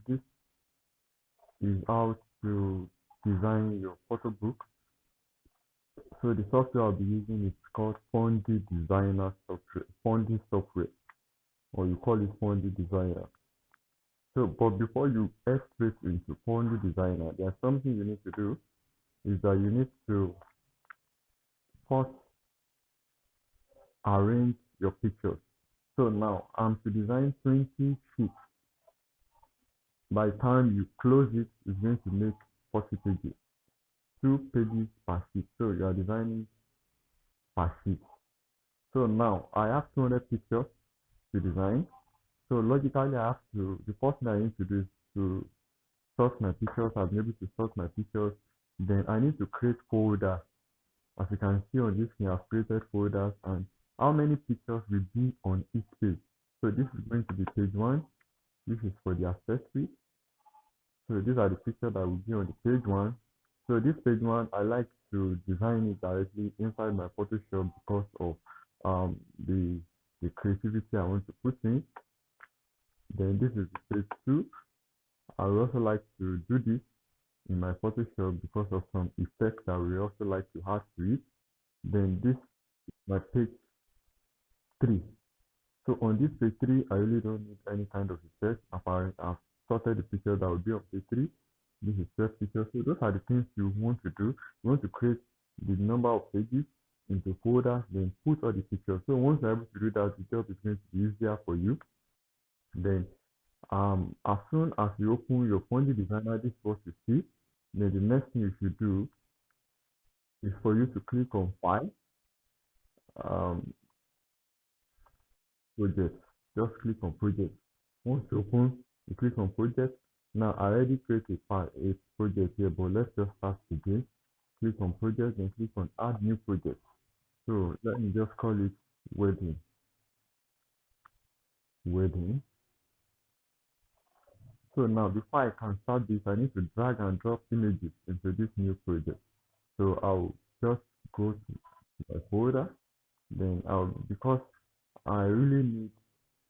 this is how to design your photo book. So the software I'll be using is called Fundy Designer software, Fundy software, or you call it Fundy Designer. So, but before you head straight into Fundy Designer, there's something you need to do is that you need to first arrange your pictures. So now I'm to design 20 sheets. By the time you close it, it's going to make 40 pages, 2 pages per sheet. So you are designing per sheet. So now I have 200 pictures to design. So logically, I have to, the first thing I need to do is to sort my pictures. I've been able to sort my pictures. Then I need to create folders. As you can see on this screen, I've created folders and how many pictures will be on each page. So this is going to be page 1. This is for the accessory. So these are the pictures that will be on the page 1. So this page 1, I like to design it directly inside my Photoshop because of the creativity I want to put in. Then this is page 2. I would also like to do this in my Photoshop because of some effects that we also like to add to it. Then this is my page 3. So on this page 3, I really don't need any kind of effect. I've sorted the picture that will be on page 3. This is 12 pictures. So those are the things you want to do. You want to create the number of pages into folders, then put all the pictures. So once you're able to do that, the job is going to be easier for you. Then as soon as you open your Fundy Designer, this is what you see. Then the next thing you should do is for you to click on File, Project. Just click on Project. Once you open, you click on Project. Now I already created a project here, but let's just start again. Click on Project, then click on Add New Project. So let me just call it Wedding. Wedding. So now before I can start this, I need to drag and drop images into this new project. So I'll just go to my folder. Then because I really need,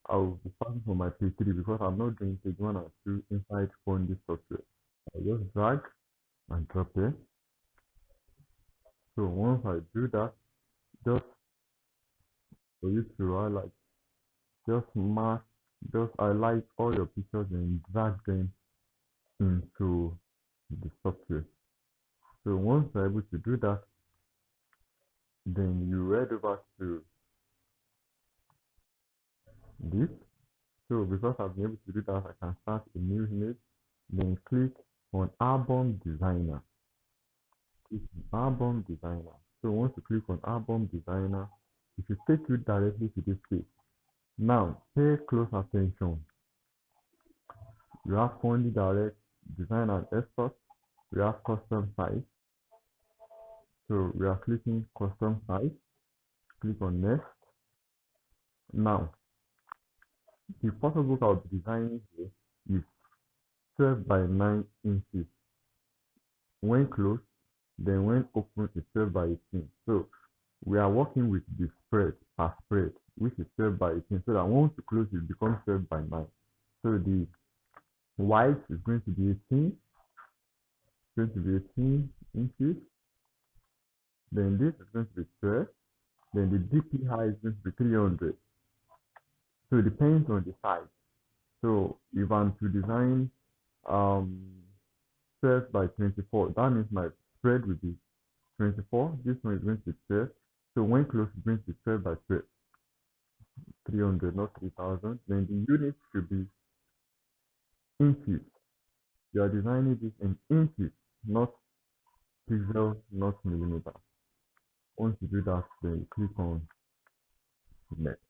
I'll be starting from my page 3 because I'm not doing page 1 and 2 inside Fundy software. I'll just drag and drop there. So once I do that, just for you to highlight, just mark, just highlight all your pictures and drag them into the software. So once you're able to do that, then you head over to this. So because I've been able to do that, I can start a new image, then click on Album Designer. Click on Album Designer. So once you click on Album Designer, it will take you directly to this page. Now, pay close attention. You have Fundy Direct, Design and Export. We have Custom Size. So we are clicking Custom Size. Click on Next. Now, the photo book I'll be designing here is 12 by 9 inches. When closed, then when open, it's 12 by 18. So we are working with the spread per spread, which is 12 by 18. So that once you close, it becomes 12 by 9. So the width is going to be 18. It's going to be 18 inches. Then this is going to be 12. Then the DPI is going to be 300. So it depends on the size. So if I'm to design 12 by 24, that means my spread will be 24. This one is going to be 12. So when closed, it's going to be 12 by 12. 300, not 3000. Then the unit should be inches. You are designing this in inches, not pixel, not millimeter. Once you do that, then you click on Next.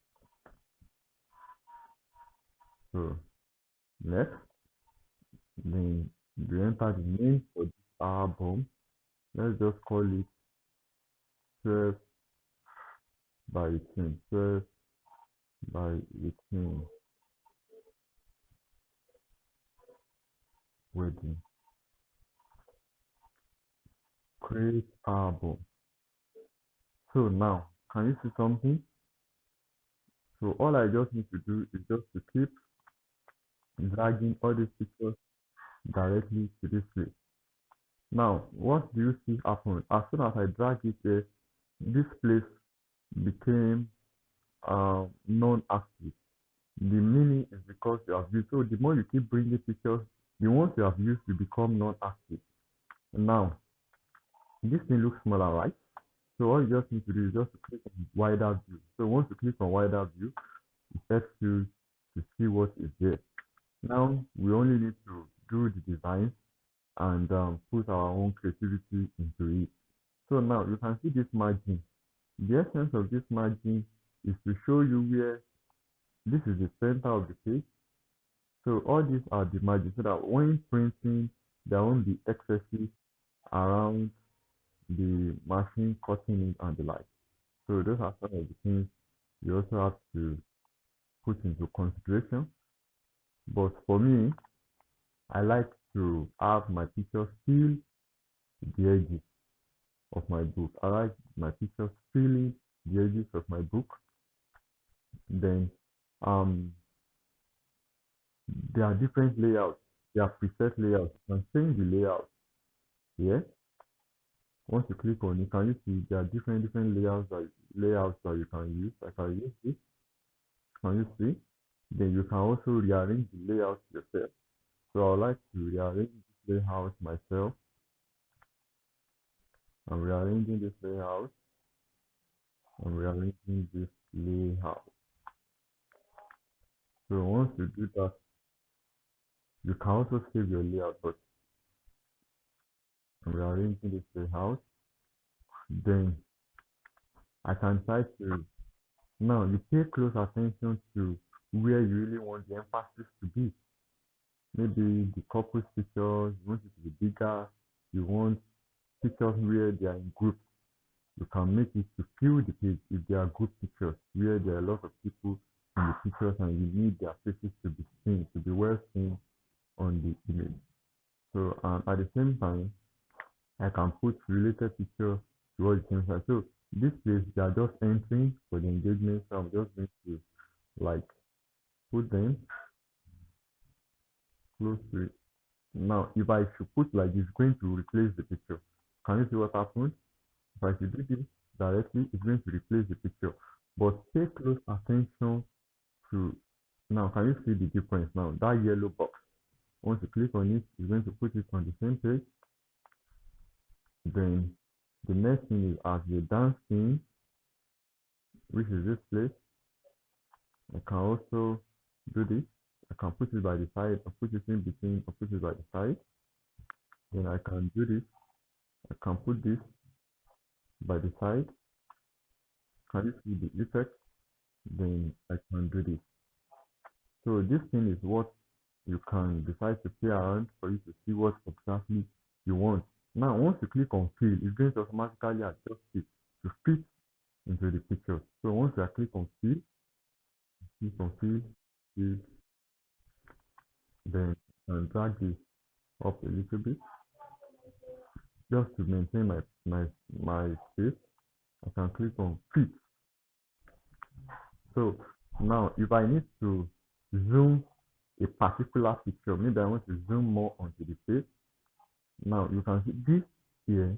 So next, then you enter the name for this album. Let's just call it 12 by 18. 12 by 18 wedding. Create album. So now, can you see something? So all I just need to do is just to keep dragging all these pictures directly to this place. Now, what do you see happen? As soon as I drag it here, this place became non-active. The meaning is because you have used. So the more you keep bringing pictures, the ones you have used will become non-active. Now, this thing looks smaller, right? So all you just need to do is just to click on wider view. So once you click on wider view, it helps you to see what is there. Now we only need to do the design and put our own creativity into it. So now you can see this margin. The essence of this margin is to show you where this is the center of the page. So all these are the margins so that when printing, there won't be excesses around the machine cutting it and the like. So those are some of the things you also have to put into consideration. But for me, I like to have my pictures fill the edges of my book. I like my pictures filling the edges of my book. Then um there are different layouts. There are preset layouts. You can change the layout here. Once you click on it, can you see there are different layouts that you can use. I can use this. Can you see? Then you can also rearrange the layout yourself. So I would like to rearrange this layout myself. I'm rearranging this layout. I'm rearranging this layout. So once you do that, you can also save your layout, but I'm rearranging this layout. Then I can try to, now you pay close attention to where you really want the emphasis to be. Maybe the couple's pictures, you want it to be bigger, you want pictures where they are in groups. You can make it to fill the page if there are group pictures where there are a lot of people in the pictures and you need their faces to be seen, to be well seen on the image. So at the same time, I can put related picture to all the same side. So this place they are just entering for the engagement. So I'm just going to like put them close to it. Now if I should put like this, it's going to replace the picture. Can you see what happened? If I should do this directly, it's going to replace the picture. But pay close attention to now. Can you see the difference now? That yellow box. Once you click on it, it's going to put it on the same page. Then the next thing is as the dance scene, which is this place. I can also do this. I can put it by the side, or put it in between, or put it by the side. Then I can do this. I can put this by the side. Can you see the effect? Then I can do this. So this thing is what you can decide to play around for you to see what exactly you want. Now, once you click on fill, it's going to automatically adjust it to fit into the picture. So once I click on fill, then I can drag this up a little bit just to maintain my space. I can click on fit. So now if I need to zoom a particular picture, maybe I want to zoom more onto the face. Now you can see this here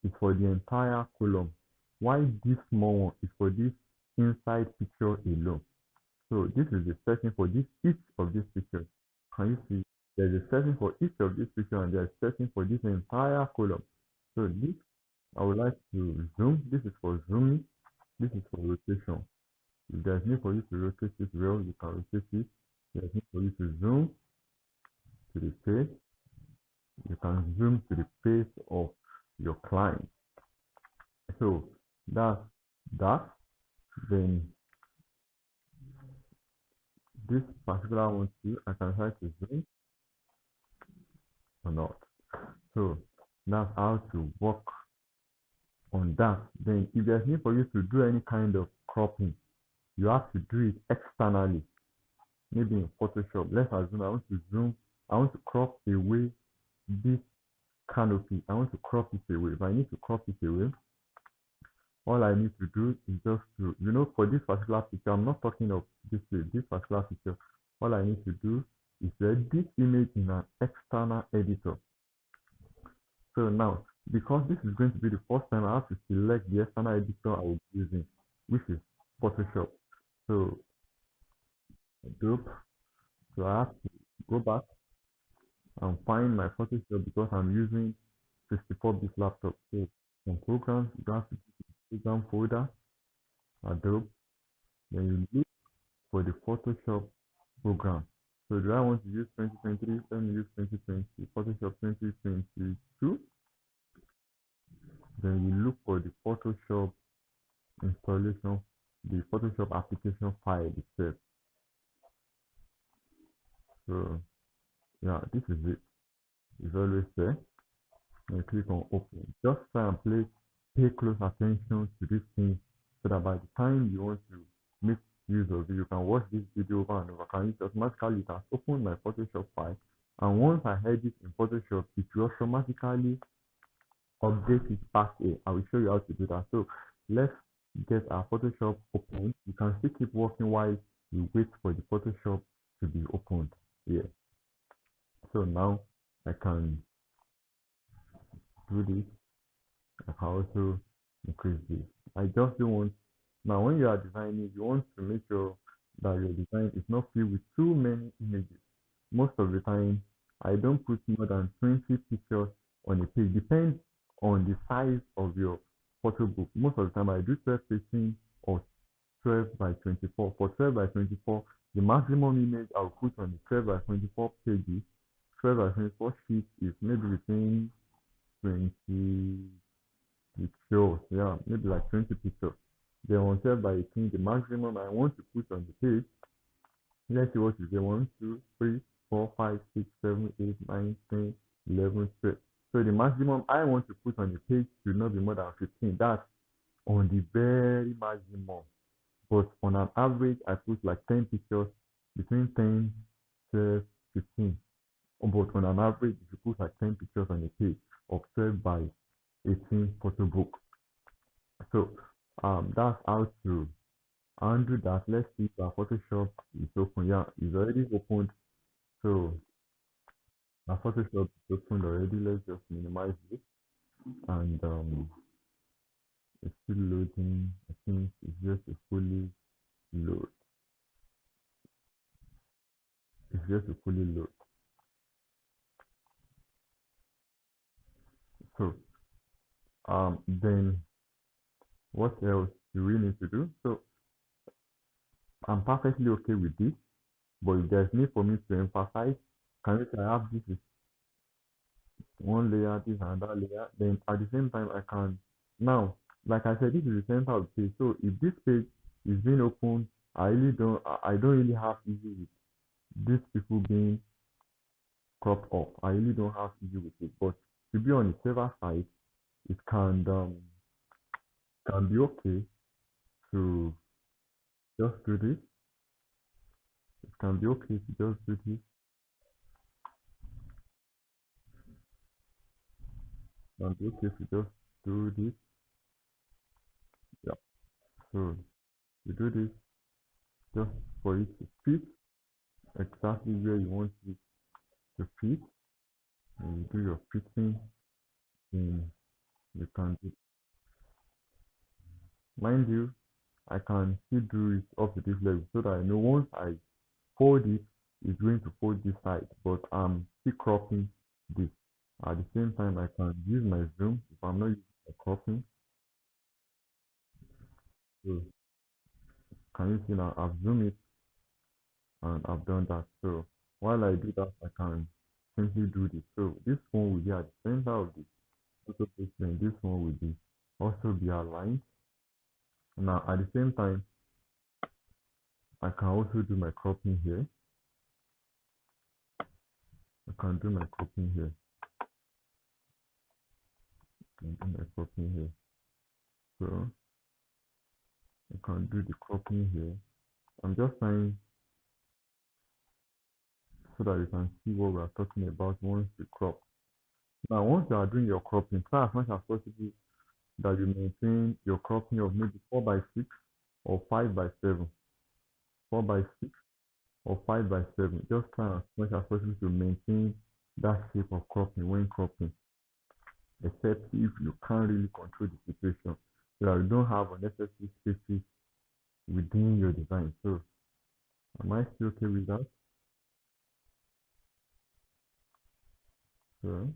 is for the entire column. Why this small one is for this inside picture alone. So this is the setting for this each of these pictures. Can you see? There's a setting for each of these pictures and there's a setting for this entire column. So this I would like to zoom. This is for zooming. This is for rotation. If there's need for you to rotate it well, you can rotate it. There's need for you to zoom to the page. You can zoom to the face of your client. So that's that. Then this particular one too, I can try to zoom or not. So that's how to work on that. Then if there's need for you to do any kind of cropping, you have to do it externally. Maybe in Photoshop. Let's assume I want to zoom, I want to crop away this canopy. I want to crop it away. If I need to crop it away, all I need to do is just to, for this particular picture, I'm not talking of this particular picture. All I need to do is to edit this image in an external editor. So now, because this is going to be the first time, I have to select the external editor I will be using, which is Photoshop. So Adobe. So I have to go back and find my Photoshop because I'm using 64-bit laptop. So some programs, you have to program folder, Adobe. Then you look for the Photoshop program. So do I want to use 2023? Let me use 2020, Photoshop 2022. Then you look for the Photoshop installation, the Photoshop application file itself. So yeah, this is it. It's always there. And click on open. Just try and pay close attention to this thing so that by the time you want to make use of it, you can watch this video over and over. Can it automatically, it has opened my Photoshop file, and once I edit in Photoshop, it will automatically update it back here. I will show you how to do that. So let's get our Photoshop open. You can still keep working while you wait for the Photoshop to be opened here. So now I can do this. I can also increase this. I just don't want, now when you are designing, you want to make sure that your design is not filled with too many images. Most of the time, I don't put more than 20 pictures on a page. Depends on the size of your photo book. Most of the time, I do 12 pixels or 12 by 24. For 12 by 24, the maximum image I'll put on the 12 by 24 pages, 12 by 24 sheets is maybe between 20 pictures. Yeah, maybe like 20 pictures. Then on 12 by 18, the maximum I want to put on the page, let's see what is there. 1, 2, 3, 4, 5, 6, 7, 8, 9, 10, 11, 12. So the maximum I want to put on the page should not be more than 15. That's on the very maximum. But on an average, I put like 10 pictures, between 10, 12, 15. But on an average, if you put like 10 pictures on a page of 12 by 18 photo book. So that's how to undo that. Let's see if our Photoshop is open. Yeah, it's already opened. So our Photoshop is opened already. Let's just minimize it. And it's still loading. I think it's just a fully load. It's just a fully load. So then what else do we need to do? So I'm perfectly okay with this, but if there's need for me to emphasize, can you say I have this is one layer, this and that layer, then at the same time I can now, like I said, this is the center of the page. So if this page is being opened, I don't really have issue with these people being cropped up. I really don't have issue with it. But to be on the server side, it can be okay to just do this. It can be okay to just do this. It can be okay to just do this. Yeah. So you do this just for it to fit exactly where you want it to fit. And you do your fitting, and you can do. Mind you, I can still do it up to this level so that I know once I fold it, it's going to fold this side, but I'm still cropping this. At the same time, I can use my zoom if I'm not using my cropping. So can you see now? I've zoomed it and I've done that. So while I do that, I can simply do this. So this one will be at the center of the photo placement. This one will be also be aligned. Now at the same time, I can also do my cropping here. I can do my cropping here. I can do my cropping here. So I can do the cropping here. I'm just trying so that you can see what we are talking about once you crop. Now, once you are doing your cropping, try as much as possible that you maintain your cropping of maybe 4 by 6 or 5 by 7. 4 by 6 or 5 by 7. Just try as much as possible to maintain that shape of cropping when cropping, except if you can't really control the situation. So that you don't have unnecessary spaces within your design. So am I still okay with that? So,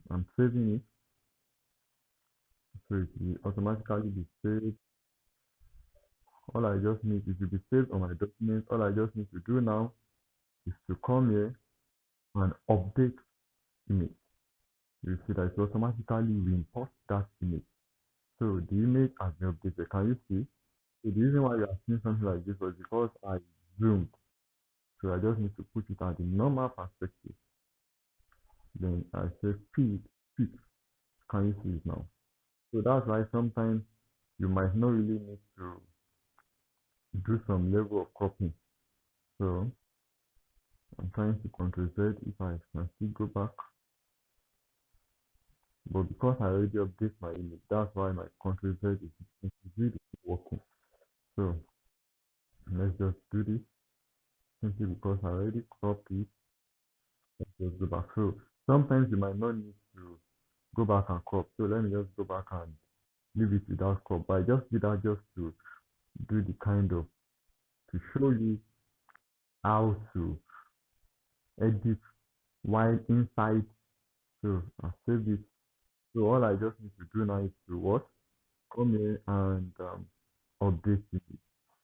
I'm saving it. So it will automatically be saved. All I just need is to be saved on my documents. All I just need to do now is to come here and update image. You see that it automatically reimport that image. So the image has been updated. Can you see? So the reason why you are seeing something like this was because I zoomed. So I just need to put it at the normal perspective. Then I say speed, speed. Can you see it now? So that's why sometimes you might not really need to do some level of cropping. So I'm trying to Ctrl Z if I can still go back. But because I already update my image, that's why my Ctrl Z is really working. So let's just do this simply because I already cropped it. Let's just go back. So sometimes you might not need to go back and crop. So let me just go back and leave it without crop. But I just did that just to do the kind of to show you how to edit while inside. So I save it. So all I just need to do now is to what? Come here and update it.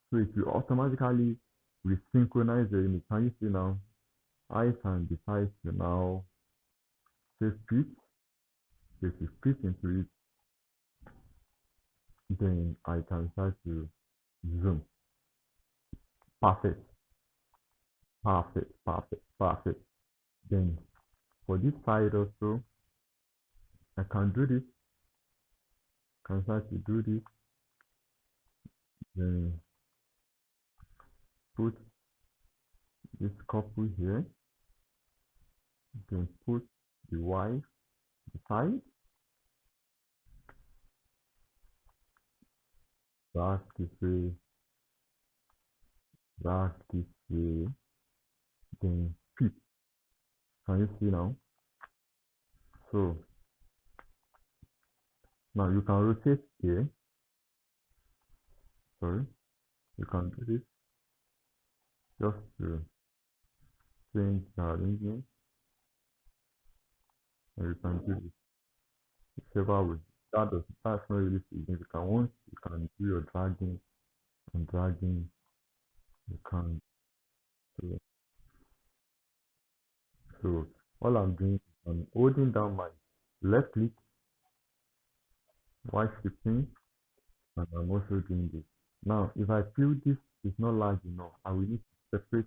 So it will automatically resynchronize the image. Can you see now? I can decide to now say fit. So if you fit into it, then I can start to zoom. Perfect, perfect, perfect, perfect. Then for this side also, I can do this. Can start to do this. Then put this couple here. Then put the wife beside. Back this way. Back this way. Then fit. Can you see now? So now you can rotate here. Sorry. You can do this just to change the arrangement. And you can do this whichever way. That's not really significant. Once you can do your dragging and dragging, you can do it. So all I'm doing is I'm holding down my left click while shifting, and I'm also doing this. Now, if I feel this is not large enough, I will need to separate.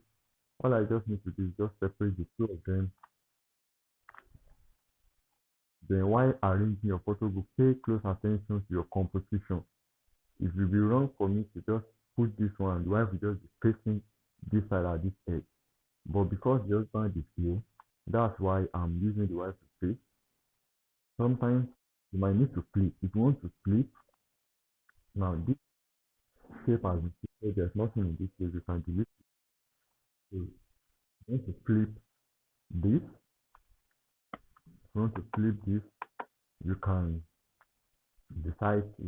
All I just need to do is just separate the two of them. Then while arranging your photo book, pay close attention to your composition. It will be wrong for me to just put this one, the wife will just be facing this side at this edge. But because the husband is here, that's why I'm using the wife to face. Sometimes you might need to flip. If you want to flip, now this shape has been shifted, there's nothing in this place, you can delete it. So if you want to flip this, if you want to flip this, you can decide to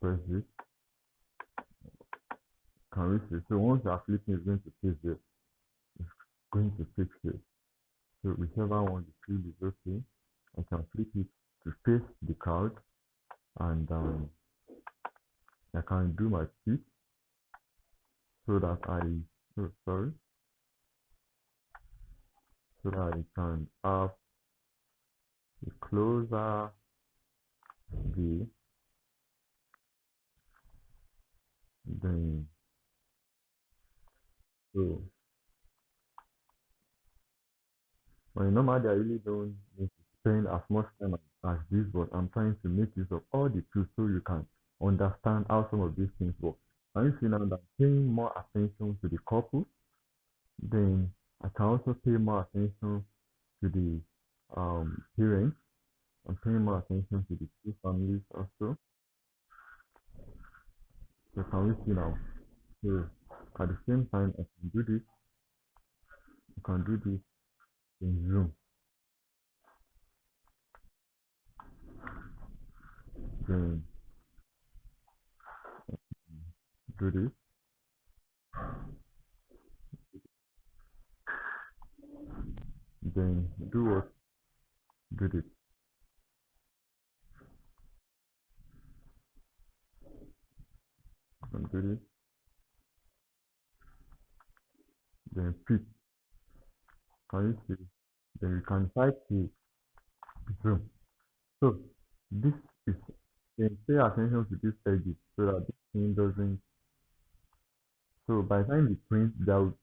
press this. Can we see? So once you are flipping, it's going to face there. It's going to fix here. So whichever one you feel is okay, I can flip it to face the crowd, and I can do my feet so that oh, sorry, so that I can have a closer view. Then so when normally I really don't need to spend as much time as this, but I'm trying to make use of all the tools so you can understand how some of these things work. And you see now that I'm paying more attention to the couple, then I can also pay more attention to the parents. I'm paying more attention to the two families also. So can we see now? So at the same time, I can do this. You can do this in Zoom. Then do this. Then do what? Do this. And do this. Then fit. Can you see? Then you can type to Zoom. So this is, then pay attention to this edges so that this thing doesn't. So by the time you print,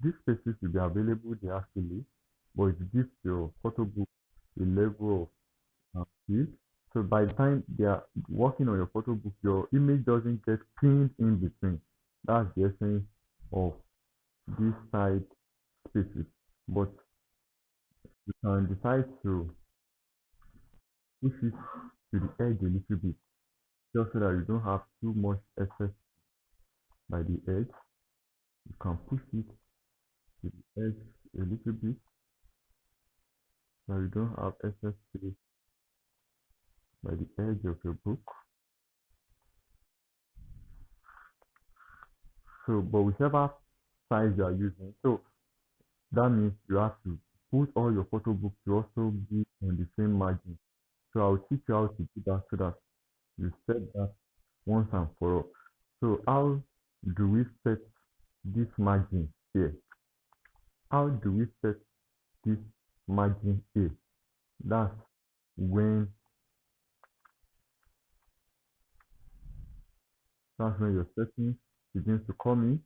these spaces will be available there actually, but it gives your photo book a level of speed. So by the time they are working on your photo book, your image doesn't get pinned in between. That's the essence of these side spaces. But you can decide to push it to the edge a little bit, just so that you don't have too much excess by the edge. You can push it to the edge a little bit, so you don't have excess space by the edge of your book. So, but whichever size you are using, so that means you have to put all your photo books to also be on the same margin. So I'll teach you how to do that so that you set that once and for all. So how do we set this margin here? How do we set this margin here? That's when your settings begins to come in.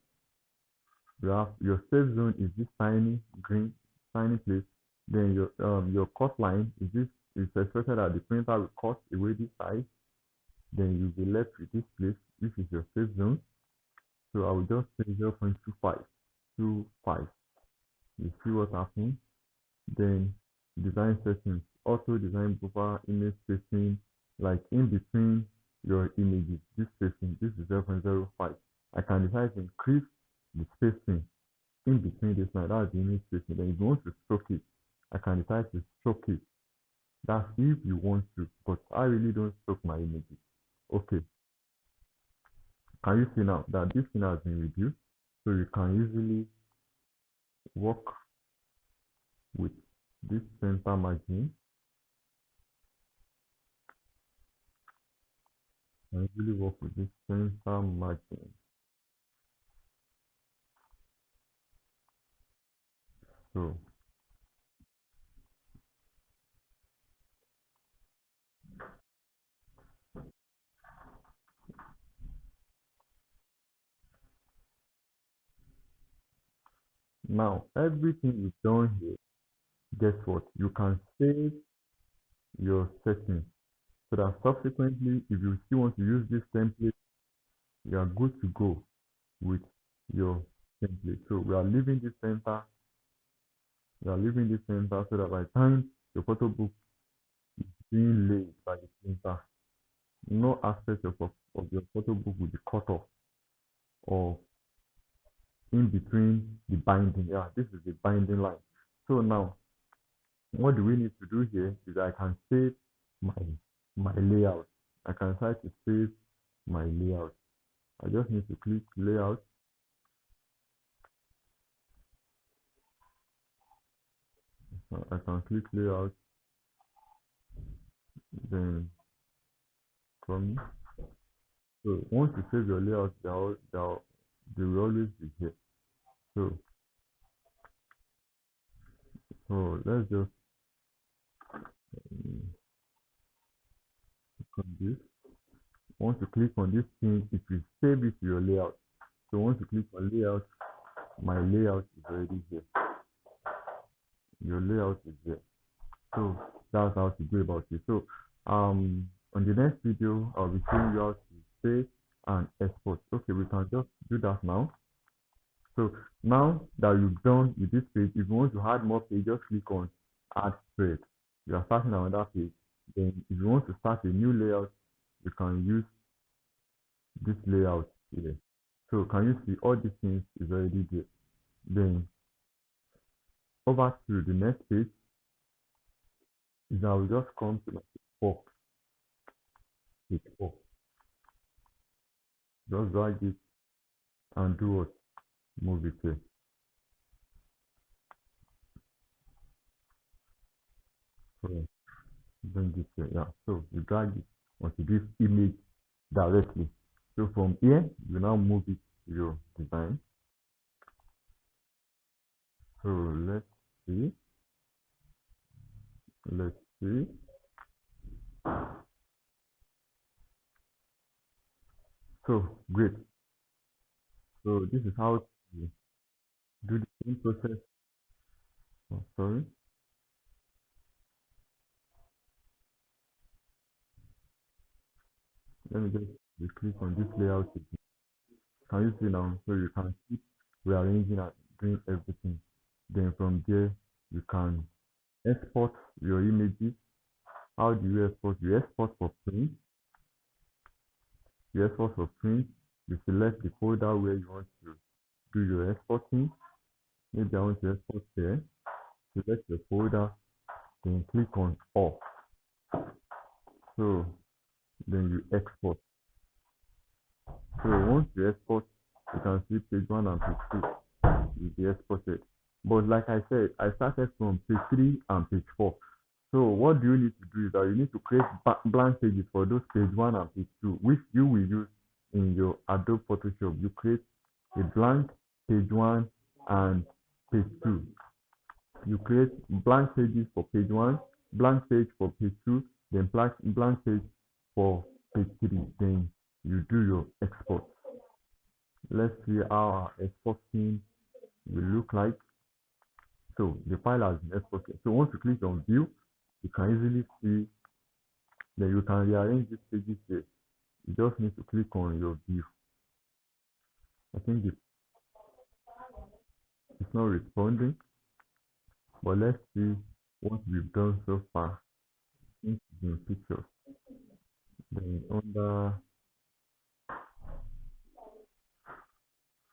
You have your safe zone is this tiny green tiny place. Then your cut line is this is expected that the printer will cut away this side. Then you'll be left with this place, which is your safe zone. So I will just say 0.25. You see what happens. Then design settings, auto design buffer, image spacing, like in between your images, this spacing, this is 0.05. I can decide to increase the spacing in between this line, that's the image spacing. Then if you want to stroke it, I can decide to stroke it. That's if you want to, but I really don't stroke my images. Okay, can you see now that this thing has been reduced? So you can easily work with this center margin. I really work with this center margin. So now everything you've done here, guess what? You can save your settings so that subsequently, if you still want to use this template, you are good to go with your template. So we are leaving this center. We are leaving this center so that by the time your photo book is being laid by the printer, no aspect of your photo book will be cut off or in between the binding. Yeah, this is the binding line. So now, what do we need to do here is I can save my layout. I can try to save my layout. I just need to click layout. I can click layout, then from. So once you save your layout, they will always be here. So let's just click on this. Once you click on this thing, it will save it to your layout. So once you click on layout, my layout is already here. Your layout is here. So that's how to go about it. So on the next video, I'll be showing you how to save and export. Okay, we can just do that now. So now that you've done with this page, if you want to add more page, just click on add spread. You are starting on another page. Then if you want to start a new layout, you can use this layout here. So can you see all these things is already there? Then over to the next page is I will just come to like page 4. Just drag it and do what? Move it here. So bring it here. Yeah. So you drag it onto this image directly. So from here, you now move it to your design. So let's see. Let's see. So great. So this is how to do the same process. Oh, sorry. Let me just click on this layout. Can you see now? So you can keep rearranging and doing everything. Then from there, you can export your images. How do you export? You export for print. You export for print. You select the folder where you want to do your exporting. Maybe I want to export there. Select the folder, then click on off. So then you export. So once you export, you can see page 1 and page 2 will be exported. But like I said, I started from page 3 and page 4. So what do you need to do is that you need to create blank pages for those page 1 and page 2, which you will use in your Adobe Photoshop. You create a blank page 1 and page 2. You create blank pages for page 1, blank page for page 2, then blank page for page 3. Then you do your export. Let's see how our exporting will look like. So the file has been exported. So once you click on view, you can easily see that you can rearrange these pages here. You just need to click on your view. I think it's not responding, but let's see what we've done so far. In pictures. Then under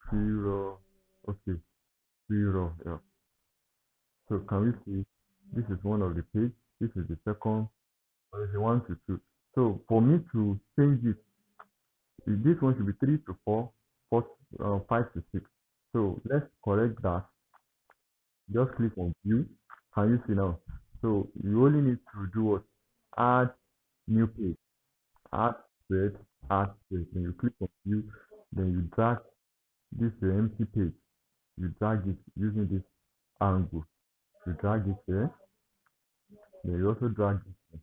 free raw, okay, free raw, yeah. So can we see this is one of the page, this is the second, or is the 1 to 2. So for me to change it, this one should be 3 to 4, 5 to 6. So let's correct that. Just click on view. Can you see now? So you only need to do what? Add new page, add spread, add spread. Then you click on view, then you drag this empty page. You drag it using this angle. You drag it here. Then you also drag it here.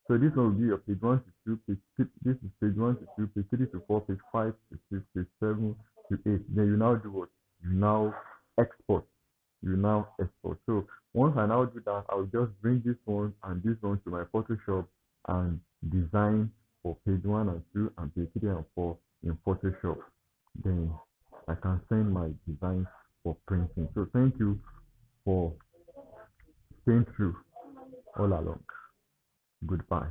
So this one will be your page 1 to 2, page 6. This is page 1 to 2, page 3 to 4, page 5 to 6, page 7 to 8. Then you now do what? You now export. You now export. So once I now do that, I'll just bring this one and this one to my Photoshop and design for page 1 and 2 and page 3 and 4 in Photoshop. Then I can send my design for printing. So thank you for staying through all along. Goodbye.